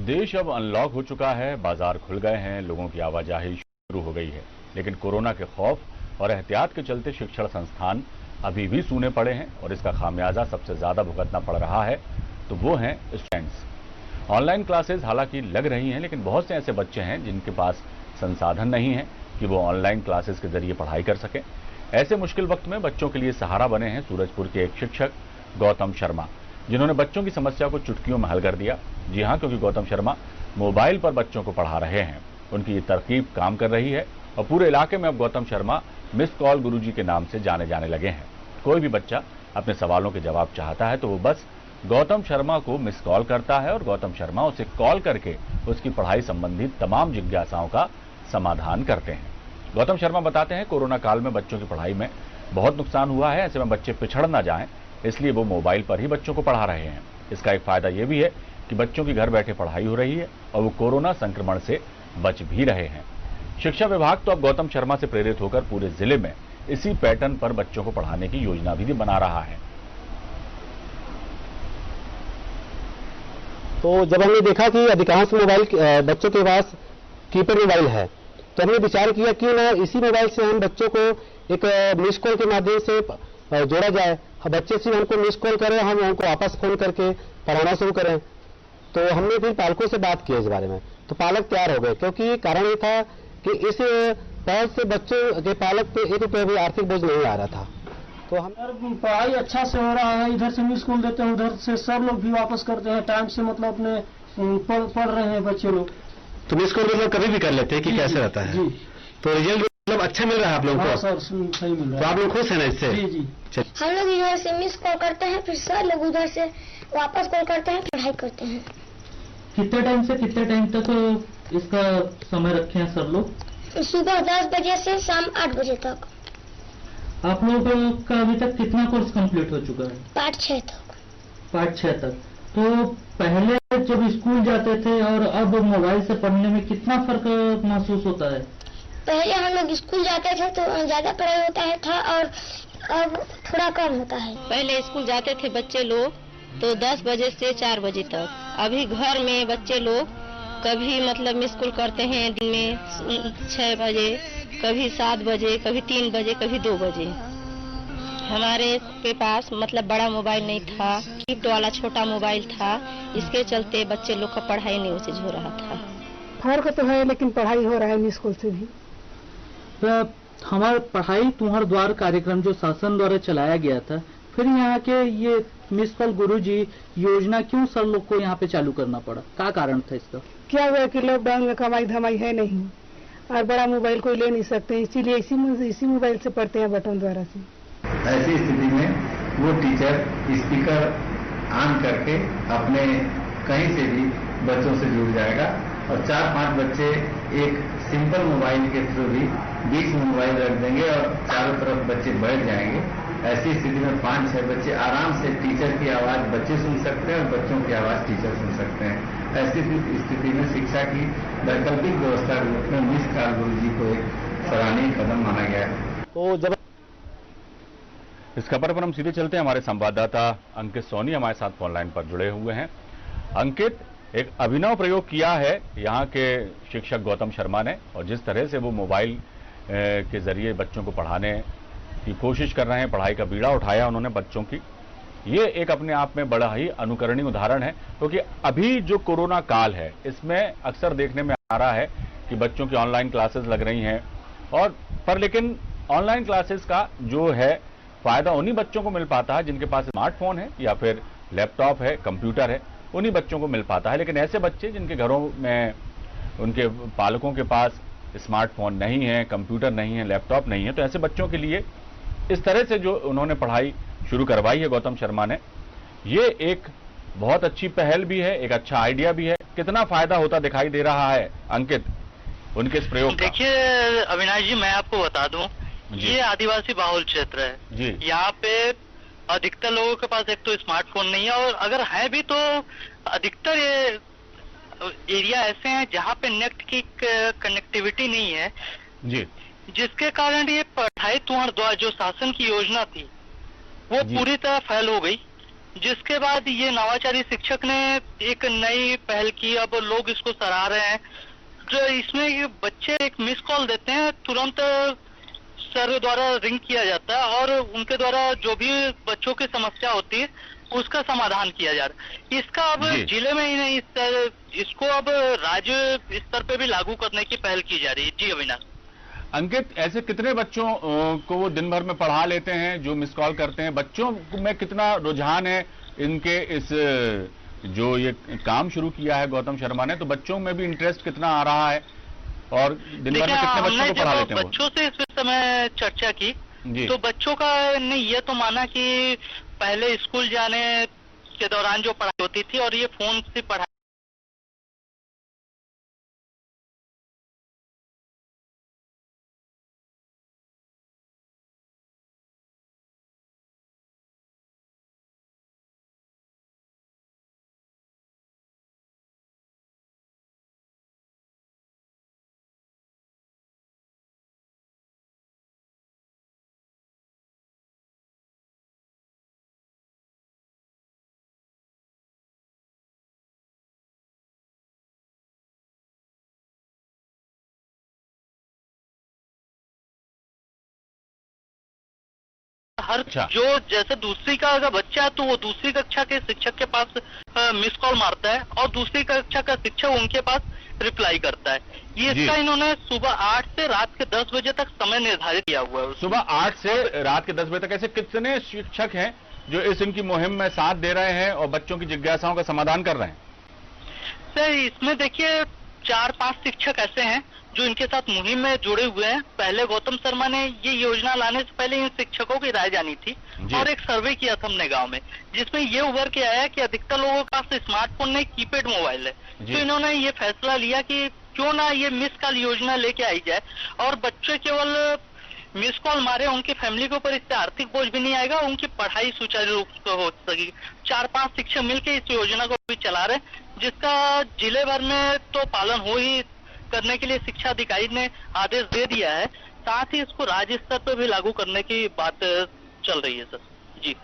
देश अब अनलॉक हो चुका है, बाजार खुल गए हैं, लोगों की आवाजाही शुरू हो गई है। लेकिन कोरोना के खौफ और एहतियात के चलते शिक्षण संस्थान अभी भी सूने पड़े हैं और इसका खामियाजा सबसे ज्यादा भुगतना पड़ रहा है तो वो हैं स्टूडेंट्स। ऑनलाइन क्लासेस हालांकि लग रही हैं, लेकिन बहुत से ऐसे बच्चे हैं जिनके पास संसाधन नहीं है कि वो ऑनलाइन क्लासेस के जरिए पढ़ाई कर सकें। ऐसे मुश्किल वक्त में बच्चों के लिए सहारा बने हैं सूरजपुर के एक शिक्षक गौतम शर्मा, जिन्होंने बच्चों की समस्या को चुटकियों में हल कर दिया। जी हां, क्योंकि गौतम शर्मा मोबाइल पर बच्चों को पढ़ा रहे हैं। उनकी ये तरकीब काम कर रही है और पूरे इलाके में अब गौतम शर्मा मिस कॉल गुरुजी के नाम से जाने जाने लगे हैं। कोई भी बच्चा अपने सवालों के जवाब चाहता है तो वो बस गौतम शर्मा को मिस कॉल करता है और गौतम शर्मा उसे कॉल करके उसकी पढ़ाई संबंधी तमाम जिज्ञासाओं का समाधान करते हैं। गौतम शर्मा बताते हैं, कोरोना काल में बच्चों की पढ़ाई में बहुत नुकसान हुआ है, ऐसे में बच्चे पिछड़ ना जाएं, इसलिए वो मोबाइल पर ही बच्चों को पढ़ा रहे हैं। इसका एक फायदा ये भी है कि बच्चों की घर बैठे पढ़ाई हो रही है और वो कोरोना संक्रमण से बच भी रहे हैं। शिक्षा विभाग तो अब गौतम शर्मा से प्रेरित होकर पूरे जिले में इसी पैटर्न पर बच्चों को पढ़ाने की योजना भी बना रहा है। तो जब हमने देखा कि अधिकांश मोबाइल बच्चों के पास कीपैड मोबाइल है, तो हमने विचार किया कि ना इसी मोबाइल से हम बच्चों को एक मिस कॉल के माध्यम से जोड़ा जाए। बच्चे से हमको मिस कॉल करें, हम उनको वापस फोन करके पढ़ाना शुरू करें। तो हमने फिर पालकों से बात की इस बारे में, तो पालक तैयार हो गए, क्योंकि कारण ये था कि इस पहल से बच्चों के पालक पे 1 रुपया भी आर्थिक बोझ नहीं आ रहा था। तो हम पढ़ाई अच्छा से हो रहा है, इधर से मिस कॉल देते हैं, उधर से सब लोग भी वापस करते हैं टाइम से, मतलब अपने पढ़ रहे हैं बच्चे लोग। तो मिस कॉल मतलब कभी भी कर लेते हैं कि कैसे रहता है? जी। तो रिजल्ट मतलब अच्छा मिल रहा है आप लोगों को? हाँ सर, सही मिल रहा है। तो आप लोग खुश हैं ना इससे? जी जी। हम लोग इधर से मिस कॉल करते हैं, फिर सर लोग उधर से वापस कॉल करते हैं, पढ़ाई करते हैं। कितने टाइम से कितने टाइम तक इसका समय रखे हैं सर लोग? सुबह 10 बजे से शाम 8 बजे तक। आप लोगों का अभी तक कितना कोर्स कंप्लीट हो चुका है? पार्ट 6 तक। पार्ट 6 तक। तो पहले जब स्कूल जाते थे और अब मोबाइल से पढ़ने में कितना फर्क महसूस होता है? पहले हम लोग स्कूल जाते थे तो ज्यादा पढ़ाई होता है था और अब थोड़ा कम होता है। पहले स्कूल जाते थे बच्चे लोग तो 10 बजे से 4 बजे तक। अभी घर में बच्चे लोग कभी मतलब मिस कॉल करते हैं दिन में 6 बजे, कभी 7 बजे, कभी 3 बजे, कभी 2 बजे। हमारे के पास मतलब बड़ा मोबाइल नहीं था, कीपैड वाला छोटा मोबाइल था, इसके चलते बच्चे लोग का पढ़ाई नहीं उसे हो रहा था। फर्क तो है, लेकिन पढ़ाई हो रहा है मिस कॉल से भी। हमारा पढ़ाई तुम्हारे द्वार कार्यक्रम जो शासन द्वारा चलाया गया था, फिर यहाँ के ये मिस कॉल गुरुजी योजना क्यों सर लोग को यहाँ पे चालू करना पड़ा? क्या कारण था इसका? क्या हुआ कि लॉकडाउन में कमाई धमाई है नहीं और बड़ा मोबाइल कोई ले नहीं सकते, इसीलिए इसी मोबाइल से पढ़ते हैं बटन द्वारा से। ऐसी स्थिति में वो टीचर स्पीकर ऑन करके अपने कहीं से भी बच्चों से जुड़ जाएगा और 4-5 बच्चे एक सिंपल मोबाइल के थ्रू भी बीच में मोबाइल रख देंगे और चारों तरफ बच्चे बैठ जाएंगे। ऐसी स्थिति में 5-6 बच्चे आराम से टीचर की आवाज बच्चे सुन सकते हैं और बच्चों की आवाज टीचर सुन सकते हैं। ऐसी स्थिति में शिक्षा की वैकल्पिक व्यवस्था के रूप में मिस कॉल गुरुजी को एक सराहनीय कदम माना गया है। तो जब इस खबर पर हम सीधे चलते हैं, हमारे संवाददाता अंकित सोनी हमारे साथ फोनलाइन पर जुड़े हुए हैं। अंकित, एक अभिनव प्रयोग किया है यहाँ के शिक्षक गौतम शर्मा ने, और जिस तरह से वो मोबाइल के जरिए बच्चों को पढ़ाने की कोशिश कर रहे हैं, पढ़ाई का बीड़ा उठाया उन्होंने बच्चों की, ये एक अपने आप में बड़ा ही अनुकरणीय उदाहरण है। क्योंकि अभी जो कोरोना काल है इसमें अक्सर देखने में आ रहा है कि बच्चों की ऑनलाइन क्लासेस लग रही हैं और लेकिन ऑनलाइन क्लासेस का जो है फायदा उन्हीं बच्चों को मिल पाता है जिनके पास स्मार्टफोन है या फिर लैपटॉप है, कंप्यूटर है, उन्हीं बच्चों को मिल पाता है। लेकिन ऐसे बच्चे जिनके घरों में उनके पालकों के पास स्मार्टफोन नहीं है, कंप्यूटर नहीं है, लैपटॉप नहीं है, तो ऐसे बच्चों के लिए इस तरह से जो उन्होंने पढ़ाई शुरू करवाई है गौतम शर्मा ने, ये एक बहुत अच्छी पहल भी है, एक अच्छा आइडिया भी है। कितना फायदा होता दिखाई दे रहा है अंकित उनके इस प्रयोग का? देखिए अविनाश जी, मैं आपको बता दूं, ये आदिवासी बाहुल क्षेत्र है जी। यहाँ पे अधिकतर लोगों के पास एक तो स्मार्टफोन नहीं है, और अगर है भी तो अधिकतर ये एरिया ऐसे हैं जहाँ पे नेट की कनेक्टिविटी नहीं है जी, जिसके कारण ये पढ़ाई तुम्हारे द्वारा जो शासन की योजना थी वो पूरी तरह फेल हो गई। जिसके बाद ये नवाचारी शिक्षक ने एक नई पहल की, अब लोग इसको सराह रहे हैं। जो इसमें ये बच्चे एक मिस कॉल देते हैं, तुरंत सर द्वारा रिंग किया जाता है और उनके द्वारा जो भी बच्चों की समस्या होती है उसका समाधान किया जा रहा है। इसका अब जिले में ही नहीं, इसको अब राज्य स्तर पे भी लागू करने की पहल की जा रही है। जी अविनाश। अंकित, ऐसे कितने बच्चों को वो दिन भर में पढ़ा लेते हैं जो मिस कॉल करते हैं? बच्चों में कितना रुझान है इनके इस जो ये काम शुरू किया है गौतम शर्मा ने, तो बच्चों में भी इंटरेस्ट कितना आ रहा है और दिन भर में कितने बच्चों को पढ़ा लेते हैं? बच्चों से इस समय चर्चा की तो बच्चों का ने ये तो माना कि पहले स्कूल जाने के दौरान जो पढ़ाई होती थी और ये फोन से पढ़ाई जो जैसे दूसरी का अगर बच्चा है तो वो दूसरी कक्षा के शिक्षक के पास मिस कॉल मारता है और दूसरी कक्षा का शिक्षक उनके पास रिप्लाई करता है। ये इसका इन्होंने सुबह 8 से रात के 10 बजे तक समय निर्धारित किया हुआ है। सुबह 8 से रात के 10 बजे तक। ऐसे कितने शिक्षक हैं जो इस इनकी मुहिम में साथ दे रहे हैं और बच्चों की जिज्ञासाओं का समाधान कर रहे हैं? सर इसमें देखिए 4-5 शिक्षक ऐसे हैं जो इनके साथ मुहिम में जुड़े हुए हैं। पहले गौतम शर्मा ने ये योजना लाने से पहले इन शिक्षकों की राय जानी थी और एक सर्वे किया था हमने गांव में, जिसमें ये उभर के आया कि अधिकतर लोगों के पास स्मार्टफोन नहीं कीपैड मोबाइल है। तो इन्होंने ये फैसला लिया कि क्यों ना ये मिस कॉल योजना लेके आई जाए और बच्चे केवल मिस कॉल मारे, उनकी फैमिली के ऊपर इससे आर्थिक बोझ भी नहीं आएगा, उनकी पढ़ाई सुचारू रूप से हो सकेगी। 4-5 शिक्षक मिलकर इस योजना को भी चला रहे, जिसका जिले भर में तो पालन हो ही करने के लिए शिक्षा अधिकारी ने आदेश दे दिया है। साथ ही इसको राज्य स्तर पर भी लागू करने की बात चल रही है। सर जी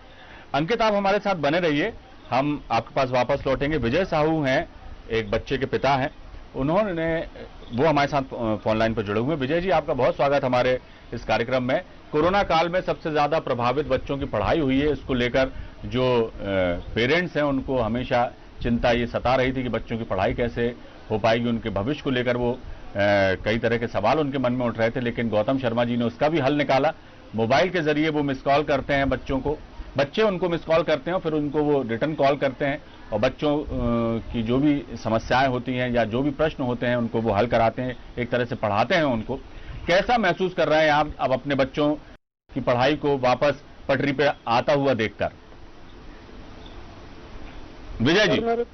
अंकित, आप हमारे साथ बने रहिए, हम आपके पास वापस लौटेंगे। विजय साहू हैं, एक बच्चे के पिता हैं, वो हमारे साथ फोन लाइन पर जुड़े हुए हैं। विजय जी, आपका बहुत स्वागत हमारे इस कार्यक्रम में। कोरोना काल में सबसे ज्यादा प्रभावित बच्चों की पढ़ाई हुई है, इसको लेकर जो पेरेंट्स हैं उनको हमेशा चिंता ये सता रही थी कि बच्चों की पढ़ाई कैसे हो पाएगी, उनके भविष्य को लेकर वो कई तरह के सवाल उनके मन में उठ रहे थे। लेकिन गौतम शर्मा जी ने उसका भी हल निकाला। मोबाइल के जरिए वो मिस कॉल करते हैं बच्चों को, बच्चे उनको मिस कॉल करते हैं और फिर उनको वो रिटर्न कॉल करते हैं और बच्चों की जो भी समस्याएं होती हैं या जो भी प्रश्न होते हैं उनको वो हल कराते हैं, एक तरह से पढ़ाते हैं उनको। कैसा महसूस कर रहे हैं आप अब अपने बच्चों की पढ़ाई को वापस पटरी पे आता हुआ देखकर? विजय जी।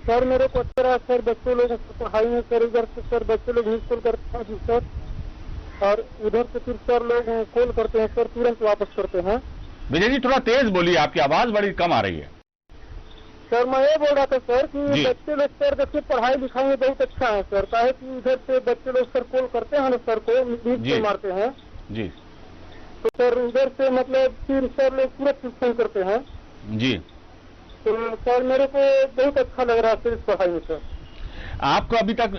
सर मेरे को अच्छा रहा सर, बच्चे लोग पढ़ाई में सर, इधर से सर बच्चे लोग मिस कॉल करते हैं सर, और उधर से फिर सर लोग कॉल करते हैं सर, तुरंत वापस करते हैं। विजय जी थोड़ा तेज बोलिए, आपकी आवाज बड़ी कम आ रही है। सर मैं ये बोल रहा था सर कि बच्चे लोग सर देखिए पढ़ाई लिखाई में बहुत अच्छा है सर, काहे कि इधर से बच्चे लोग सर कॉल करते हैं ना सर को, मिस कॉल मारते हैं जी, तो सर उधर से मतलब फिर सर लोग तुरंत फोन करते हैं जी। तो सर मेरे को बहुत अच्छा लग रहा है सर इस पढ़ाई में। सर आपको अभी तक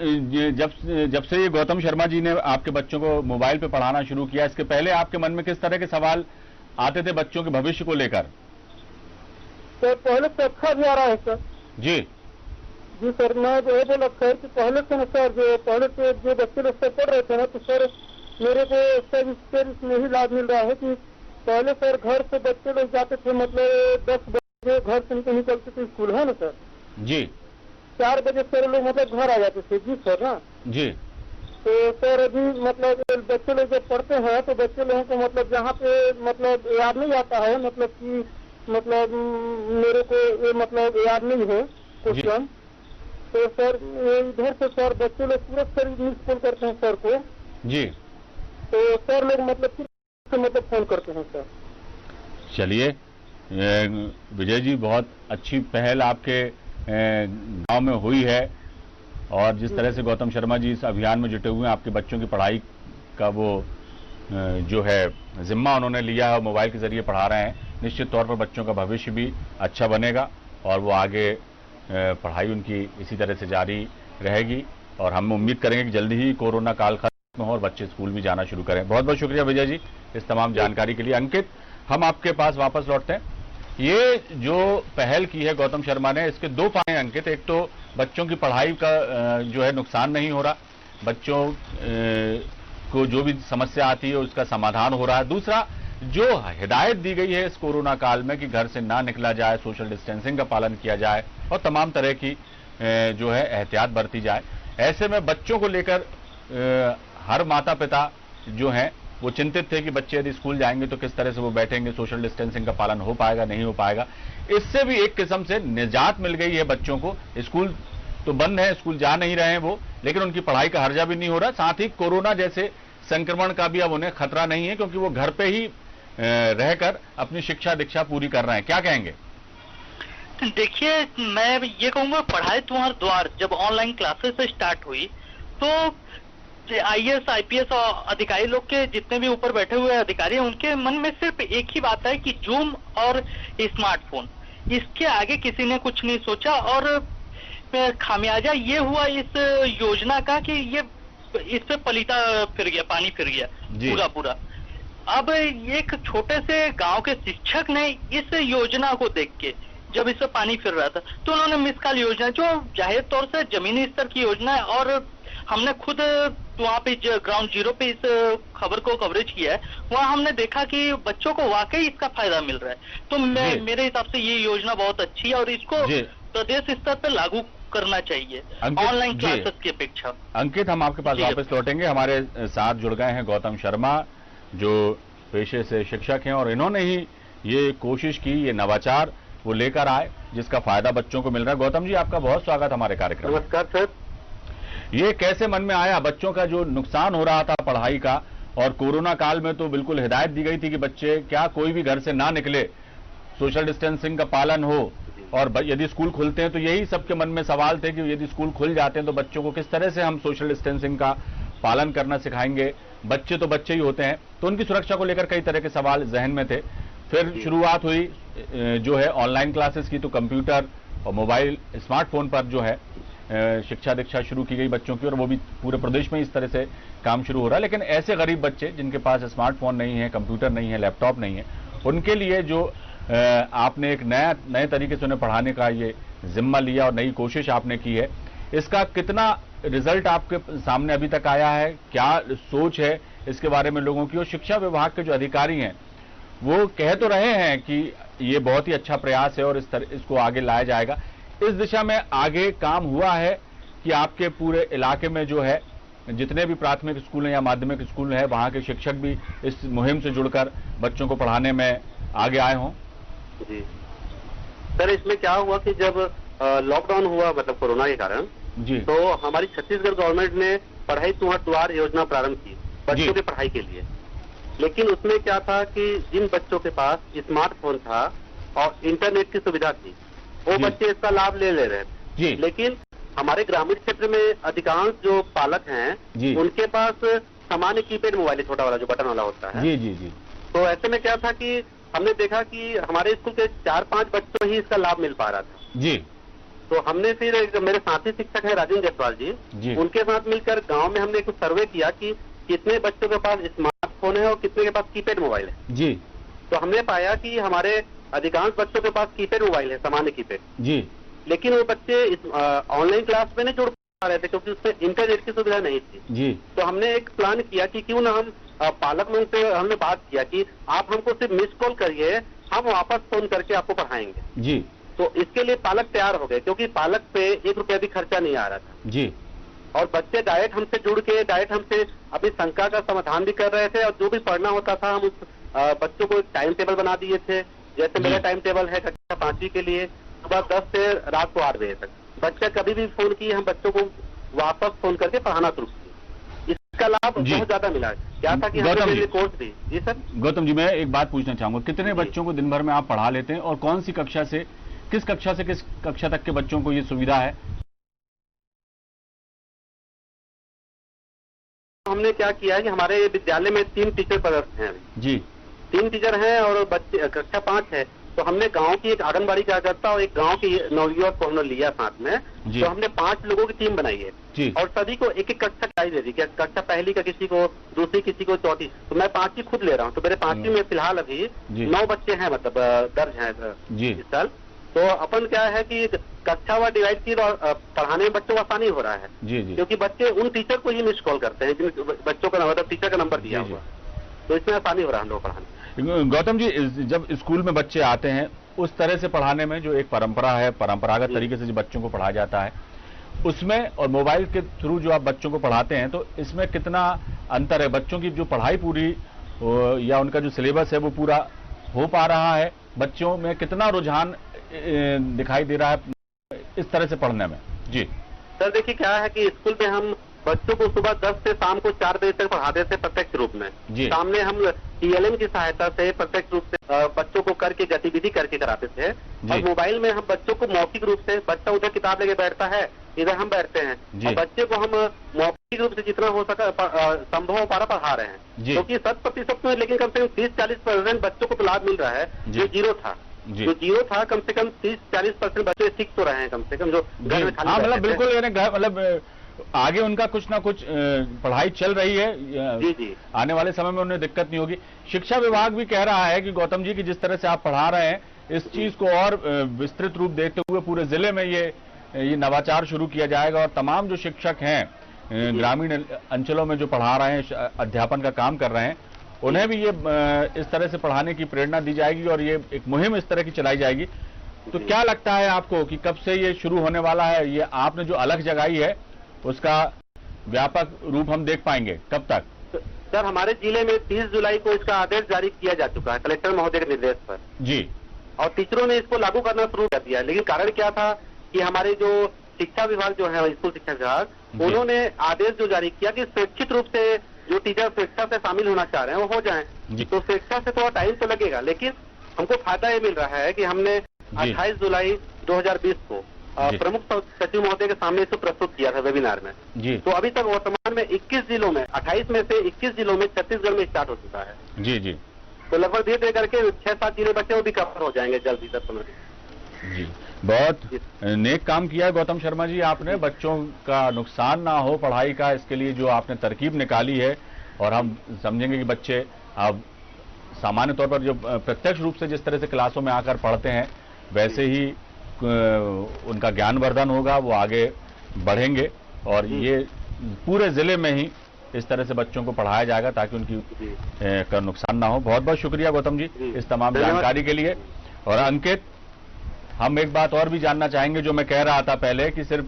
जब से ये गौतम शर्मा जी ने आपके बच्चों को मोबाइल पे पढ़ाना शुरू किया, इसके पहले आपके मन में किस तरह के सवाल आते थे बच्चों के भविष्य को लेकर? सर पहले से अच्छा भी आ रहा है सर। जी जी सर, मैं ये बोला सर कि पहले से ना सर, जो पहले से जो बच्चे लोग सर पढ़ रहे थे ना, तो सर मेरे को सर इसमें ही लाभ मिल रहा है कि पहले सर घर से बच्चे लोग जाते थे, मतलब 10 बजे घर से निकलते थे स्कूल, है ना सर जी, 4 बजे सर लोग मतलब घर आ जाते थे। जी सर ना जी। तो सर अभी मतलब बच्चे लोग जब पढ़ते हैं तो बच्चे लोगों को मतलब जहाँ पे मतलब याद नहीं आता है, मतलब कि मतलब मेरे को ये मतलब याद नहीं है क्वेश्चन, तो सर इधर से सर बच्चे लोग पूरा सर मिस कॉल करते हैं सर को जी, तो सर लोग मतलब फिर मतलब फोन करते हैं सर। चलिए विजय जी, बहुत अच्छी पहल आपके गांव में हुई है और जिस तरह से गौतम शर्मा जी इस अभियान में जुटे हुए हैं, आपके बच्चों की पढ़ाई का वो जो है जिम्मा उन्होंने लिया है और मोबाइल के जरिए पढ़ा रहे हैं, निश्चित तौर पर बच्चों का भविष्य भी अच्छा बनेगा और वो आगे पढ़ाई उनकी इसी तरह से जारी रहेगी। और हम उम्मीद करेंगे कि जल्दी ही कोरोना काल खत्म हो और बच्चे स्कूल भी जाना शुरू करें। बहुत बहुत शुक्रिया विजय जी इस तमाम जानकारी के लिए। अंकित, हम आपके पास वापस लौटते हैं। ये जो पहल की है गौतम शर्मा ने, इसके दो फायदे हैं अंकित। एक तो बच्चों की पढ़ाई का जो है नुकसान नहीं हो रहा, बच्चों को जो भी समस्या आती है उसका समाधान हो रहा है। दूसरा, जो हिदायत दी गई है इस कोरोना काल में कि घर से ना निकला जाए, सोशल डिस्टेंसिंग का पालन किया जाए और तमाम तरह की जो है एहतियात बरती जाए, ऐसे में बच्चों को लेकर हर माता पिता जो हैं वो चिंतित थे कि बच्चे यदि स्कूल जाएंगे तो किस तरह से वो बैठेंगे, सोशल डिस्टेंसिंग का पालन हो पाएगा नहीं हो पाएगा। इससे भी एक किस्म से निजात मिल गई है बच्चों को। स्कूल तो बंद है, स्कूल जा नहीं रहे हैं वो, लेकिन उनकी पढ़ाई का हर्जा भी नहीं हो रहा। साथ ही कोरोना जैसे संक्रमण का भी अब उन्हें खतरा नहीं है क्योंकि वो घर पे ही रहकर अपनी शिक्षा दीक्षा पूरी कर रहे हैं। क्या कहेंगे? देखिए, मैं ये कहूंगा, पढ़ाई तुम्हारा द्वार जब ऑनलाइन क्लासेस स्टार्ट हुई तो IAS IPS और अधिकारी लोग के जितने भी ऊपर बैठे हुए अधिकारी हैं उनके मन में सिर्फ एक ही बात है कि जूम और स्मार्टफोन, इसके आगे किसी ने कुछ नहीं सोचा। और खामियाजा ये हुआ इस योजना का कि ये इस पे पलीता फिर गया, पानी फिर गया पूरा। अब एक छोटे से गांव के शिक्षक ने इस योजना को देख के जब इस पे पानी फिर रहा था तो उन्होंने मिस कॉल योजना, जो जाहिर तौर से जमीनी स्तर की योजना है, और हमने खुद वहाँ पे ग्राउंड जीरो पे इस खबर को कवरेज किया है, वहाँ हमने देखा कि बच्चों को वाकई इसका फायदा मिल रहा है। तो मेरे हिसाब से ये योजना बहुत अच्छी है और इसको प्रदेश स्तर पर लागू करना चाहिए ऑनलाइन क्लासेस की अपेक्षा। अंकित, हम आपके पास वापस लौटेंगे। हमारे साथ जुड़ गए हैं गौतम शर्मा जो पेशे से शिक्षक हैं और इन्होंने ही ये कोशिश की, ये नवाचार वो लेकर आए जिसका फायदा बच्चों को मिल रहा है। गौतम जी, आपका बहुत स्वागत हमारे कार्यक्रम में। नमस्कार सर। ये कैसे मन में आया? बच्चों का जो नुकसान हो रहा था पढ़ाई का, और कोरोना काल में तो बिल्कुल हिदायत दी गई थी कि बच्चे क्या कोई भी घर से ना निकले, सोशल डिस्टेंसिंग का पालन हो, और यदि स्कूल खुलते हैं तो यही सबके मन में सवाल थे कि यदि स्कूल खुल जाते हैं तो बच्चों को किस तरह से हम सोशल डिस्टेंसिंग का पालन करना सिखाएंगे। बच्चे तो बच्चे ही होते हैं, तो उनकी सुरक्षा को लेकर कई तरह के सवाल जहन में थे। फिर शुरुआत हुई जो है ऑनलाइन क्लासेस की, तो कंप्यूटर और मोबाइल स्मार्टफोन पर जो है शिक्षा दीक्षा शुरू की गई बच्चों की, और वो भी पूरे प्रदेश में इस तरह से काम शुरू हो रहा है। लेकिन ऐसे गरीब बच्चे जिनके पास स्मार्टफोन नहीं है, कंप्यूटर नहीं है, लैपटॉप नहीं है, उनके लिए जो आपने एक नए तरीके से उन्हें पढ़ाने का ये जिम्मा लिया और नई कोशिश आपने की है, इसका कितना रिजल्ट आपके सामने अभी तक आया है? क्या सोच है इसके बारे में लोगों की? और शिक्षा विभाग के जो अधिकारी हैं वो कह तो रहे हैं कि ये बहुत ही अच्छा प्रयास है और इसको आगे लाया जाएगा। इस दिशा में आगे काम हुआ है कि आपके पूरे इलाके में जो है जितने भी प्राथमिक स्कूल हैं या माध्यमिक स्कूल हैं वहां के शिक्षक भी इस मुहिम से जुड़कर बच्चों को पढ़ाने में आगे आए हों? जी सर, इसमें क्या हुआ कि जब लॉकडाउन हुआ, मतलब कोरोना के कारण जी, तो हमारी छत्तीसगढ़ गवर्नमेंट ने पढ़ाई तुम्हारा द्वार योजना प्रारंभ की बच्चों की पढ़ाई के लिए। लेकिन उसमें क्या था कि जिन बच्चों के पास स्मार्टफोन था और इंटरनेट की सुविधा थी वो बच्चे इसका लाभ ले रहे थे। लेकिन हमारे ग्रामीण क्षेत्र में अधिकांश जो पालक हैं उनके पास सामान्य कीपैड मोबाइल, छोटा वाला जो बटन वाला होता है। जी जी जी। तो ऐसे में क्या था कि हमने देखा कि हमारे स्कूल के 4-5 बच्चों ही इसका लाभ मिल पा रहा था। जी। तो हमने फिर मेरे साथी शिक्षक है राजेंद्र जायसवाल जी, उनके साथ मिलकर गांव में हमने एक सर्वे किया कि कितने बच्चों के पास स्मार्टफोन है और कितने के पास कीपैड मोबाइल है। जी। तो हमने पाया कि हमारे अधिकांश बच्चों के पास कीपैड मोबाइल है, सामान्य कीपैड। जी। लेकिन वो बच्चे ऑनलाइन क्लास में नहीं जुड़ पा रहे थे क्योंकि उसमें इंटरनेट की सुविधा नहीं थी। जी। तो हमने एक प्लान किया कि क्यों ना हम पालक लोगों से हमने बात किया कि आप हमको सिर्फ मिस कॉल करिए, हम वापस फोन करके आपको पढ़ाएंगे। जी। तो इसके लिए पालक तैयार हो गए क्योंकि पालक पे 1 रुपया भी खर्चा नहीं आ रहा था। जी। और बच्चे डायरेक्ट हमसे जुड़ के डायरेक्ट हमसे अपनी शंका का समाधान भी कर रहे थे, और जो भी पढ़ना होता था हम उस बच्चों को एक टाइम टेबल बना दिए थे। जैसे मेरा टाइम टेबल है कक्षा 5वीं के लिए सुबह 10 से रात को 8 बजे तक। बच्चा कभी भी फोन किए हम बच्चों को वापस फोन करके पढ़ाना शुरू किया। इसका लाभ बहुत ज्यादा मिला। क्या था कि हमारे कोर्स भी। जी सर। गौतम जी, मैं एक बात पूछना चाहूंगा, कितने बच्चों को दिन भर में आप पढ़ा लेते हैं और कौन सी कक्षा से किस कक्षा तक के बच्चों को ये सुविधा है? हमने क्या किया है कि हमारे विद्यालय में 3 टीचर पदस्थ हैं अभी। जी। 3 टीचर हैं और बच्चे कक्षा 5 है, तो हमने गांव की एक आंगनबाड़ी कार्यकर्ता और एक गांव की नवयुवक को हमने लिया साथ में, तो हमने 5 लोगों की टीम बनाई है और सभी को एक एक कक्षा कराई दे दी, कक्षा पहली का किसी को, दूसरी किसी को, चौथी, तो मैं 5 की खुद ले रहा हूँ। तो मेरे 5वीं में फिलहाल अभी 9 बच्चे हैं, मतलब दर्ज हैं इस साल। तो अपन क्या है कि कक्षा व डिवाइड की और पढ़ाने में बच्चों को आसानी हो रहा है, क्योंकि बच्चे उन टीचर को ही मिस कॉल करते हैं जिन बच्चों का मतलब टीचर का नंबर दिया हुआ, तो इसमें आसानी हो रहा है हम लोग पढ़ाने। गौतम जी, जब स्कूल में बच्चे आते हैं उस तरह से पढ़ाने में जो एक परंपरा है, परंपरागत तरीके से जो बच्चों को पढ़ाया जाता है उसमें और मोबाइल के थ्रू जो आप बच्चों को पढ़ाते हैं, तो इसमें कितना अंतर है? बच्चों की जो पढ़ाई पूरी या उनका जो सिलेबस है वो पूरा हो पा रहा है? बच्चों में कितना रुझान दिखाई दे रहा है इस तरह से पढ़ने में? जी सर, देखिए क्या है कि स्कूल में हम बच्चों को सुबह 10 से शाम को 4 बजे तक पढ़ाते थे प्रत्यक्ष रूप में। सामने हम TLM की सहायता से प्रत्यक्ष रूप से बच्चों को करके गतिविधि करके कराते थे, और मोबाइल में हम बच्चों को मौखिक रूप से, बच्चा उधर किताब लेके बैठता है, इधर हम बैठते हैं और बच्चे को हम मौखिक रूप से जितना हो सका संभव हो पा रहा पढ़ा रहे हैं, क्योंकि 100% में, लेकिन कम से कम 30-40% बच्चों को तो लाभ मिल रहा है। जो जीरो था कम से कम 30-40% बच्चे सीख तो रहे हैं, कम से कम जो घर में खाली मतलब बिल्कुल, मतलब आगे उनका कुछ ना कुछ पढ़ाई चल रही है। आने वाले समय में उन्हें दिक्कत नहीं होगी। शिक्षा विभाग भी कह रहा है कि गौतम जी की जिस तरह से आप पढ़ा रहे हैं, इस चीज को और विस्तृत रूप देते हुए पूरे जिले में ये नवाचार शुरू किया जाएगा और तमाम जो शिक्षक हैं ग्रामीण अंचलों में जो पढ़ा रहे हैं, अध्यापन का काम कर रहे हैं, उन्हें भी ये इस तरह से पढ़ाने की प्रेरणा दी जाएगी और ये एक मुहिम इस तरह की चलाई जाएगी। तो क्या लगता है आपको कि कब से ये शुरू होने वाला है? ये आपने जो अलग जगाई है उसका व्यापक रूप हम देख पाएंगे कब तक? सर, हमारे जिले में 30 जुलाई को इसका आदेश जारी किया जा चुका है कलेक्टर महोदय के निर्देश पर जी, और टीचरों ने इसको लागू करना शुरू कर दिया। लेकिन कारण क्या था कि हमारे जो शिक्षा विभाग जो है, स्कूल शिक्षा विभाग, उन्होंने आदेश जो जारी किया कि स्वैच्छिक रूप से जो टीचर स्वेच्छा से शामिल होना चाह रहे हैं वो हो जाएं। तो स्वेच्छा से थोड़ा टाइम तो लगेगा, लेकिन हमको फायदा ये मिल रहा है कि हमने 28 जुलाई 2020 को प्रमुख सचिव महोदय के सामने इसको प्रस्तुत किया था वेबिनार में जी। तो अभी तक वर्तमान में 21 जिलों में, 28 में से 21 जिलों में छत्तीसगढ़ में स्टार्ट हो चुका है जी जी। तो लगभग धीरे धीरे करके 6-7 जिले बच्चे वो भी कवर हो जाएंगे जल्दी तक समय जी। बहुत नेक काम किया गौतम शर्मा जी आपने, बच्चों का नुकसान ना हो पढ़ाई का, इसके लिए जो आपने तरकीब निकाली है। और हम समझेंगे कि बच्चे अब सामान्य तौर पर जो प्रत्यक्ष रूप से जिस तरह से क्लासों में आकर पढ़ते हैं वैसे ही उनका ज्ञानवर्धन होगा, वो आगे बढ़ेंगे और ये पूरे जिले में ही इस तरह से बच्चों को पढ़ाया जाएगा ताकि उनकी का नुकसान ना हो। बहुत बहुत शुक्रिया गौतम जी इस तमाम जानकारी के लिए। और अंकित, हम एक बात और भी जानना चाहेंगे जो मैं कह रहा था पहले कि सिर्फ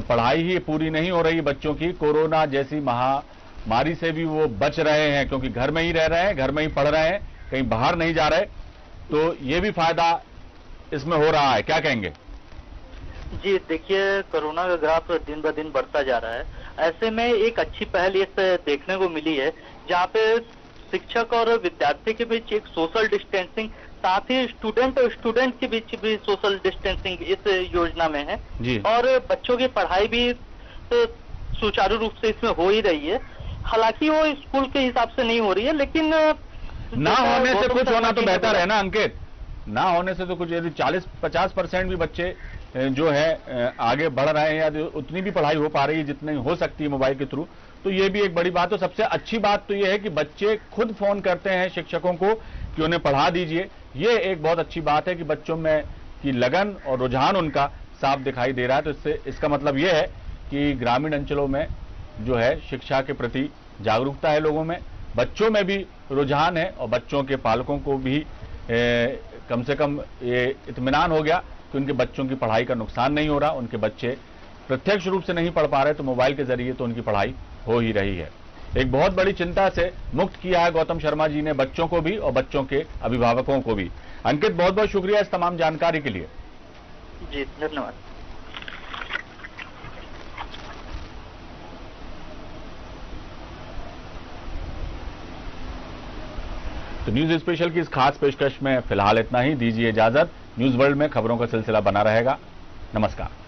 पढ़ाई ही पूरी नहीं हो रही बच्चों की, कोरोना जैसी महामारी से भी वो बच रहे हैं क्योंकि घर में ही रह रहे हैं, घर में ही पढ़ रहे हैं, कहीं बाहर नहीं जा रहे, तो ये भी फायदा इसमें हो रहा है, क्या कहेंगे? जी देखिए, कोरोना का ग्राफ दिन ब दिन बढ़ता जा रहा है। ऐसे में एक अच्छी पहल इस देखने को मिली है जहाँ पे शिक्षक और विद्यार्थी के बीच एक सोशल डिस्टेंसिंग, साथ ही स्टूडेंट और स्टूडेंट के बीच भी सोशल डिस्टेंसिंग इस योजना में है जी। और बच्चों की पढ़ाई भी सुचारू रूप से इसमें हो ही रही है। हालांकि वो स्कूल के हिसाब से नहीं हो रही है, लेकिन ना होने से कुछ होना तो बेहतर है ना अंकित, ना होने से तो कुछ, यदि 40-50% भी बच्चे जो है आगे बढ़ रहे हैं या उतनी भी पढ़ाई हो पा रही है जितनी हो सकती है मोबाइल के थ्रू, तो ये भी एक बड़ी बात। तो सबसे अच्छी बात तो ये है कि बच्चे खुद फोन करते हैं शिक्षकों को कि उन्हें पढ़ा दीजिए। ये एक बहुत अच्छी बात है कि बच्चों में की लगन और रुझान उनका साफ दिखाई दे रहा है। तो इससे इसका मतलब ये है कि ग्रामीण अंचलों में जो है शिक्षा के प्रति जागरूकता है लोगों में, बच्चों में भी रुझान है और बच्चों के पालकों को भी कम से कम ये इत्मीनान हो गया कि उनके बच्चों की पढ़ाई का नुकसान नहीं हो रहा, उनके बच्चे प्रत्यक्ष रूप से नहीं पढ़ पा रहे तो मोबाइल के जरिए तो उनकी पढ़ाई हो ही रही है। एक बहुत बड़ी चिंता से मुक्त किया है गौतम शर्मा जी ने बच्चों को भी और बच्चों के अभिभावकों को भी। अंकित, बहुत बहुत शुक्रिया इस तमाम जानकारी के लिए। जी धन्यवाद। तो न्यूज स्पेशल की इस खास पेशकश में फिलहाल इतना ही। दीजिए इजाजत। न्यूज वर्ल्ड में खबरों का सिलसिला बना रहेगा। नमस्कार।